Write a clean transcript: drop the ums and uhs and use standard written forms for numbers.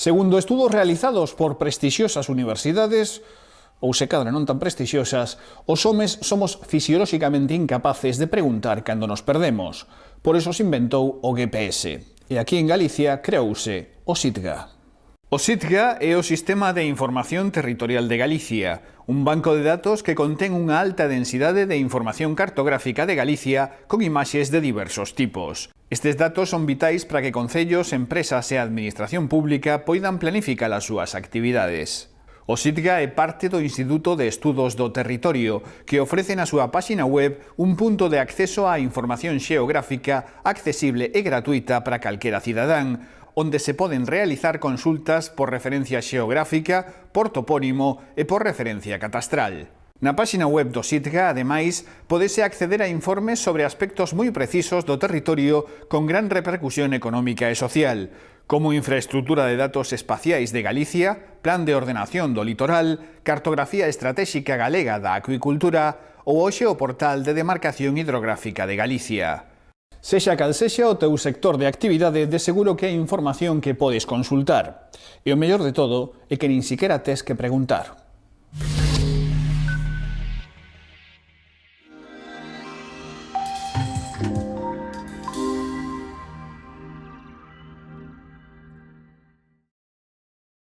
Segundo estudos realizados por prestixiosas universidades, ou se cadra non tan prestixiosas, os homes somos fisiolóxicamente incapaces de preguntar cando nos perdemos. Por iso se inventou o GPS. E aquí en Galicia creouse o SITGA. O SITGA é o Sistema de Información Territorial de Galicia, un banco de datos que contén unha alta densidade de información cartográfica de Galicia con imaxes de diversos tipos. Estes datos son vitais para que concellos, empresas e a administración pública poidan planificar as súas actividades. O SITGA é parte do Instituto de Estudos do Territorio, que ofrece na súa páxina web un punto de acceso á información xeográfica accesible e gratuita para calquera cidadán, onde se poden realizar consultas por referencia xeográfica, por topónimo e por referencia catastral. Na páxina web do SITGA, ademais, podese acceder a informes sobre aspectos moi precisos do territorio con gran repercusión económica e social, como infraestructura de datos espaciais de Galicia, plan de ordenación do litoral, cartografía estratéxica galega da acuicultura ou o xeoportal de demarcación hidrográfica de Galicia. Sexa cal sexa o teu sector de actividade, de seguro que hai información que podes consultar. E o mellor de todo é que nin siquiera tes que preguntar.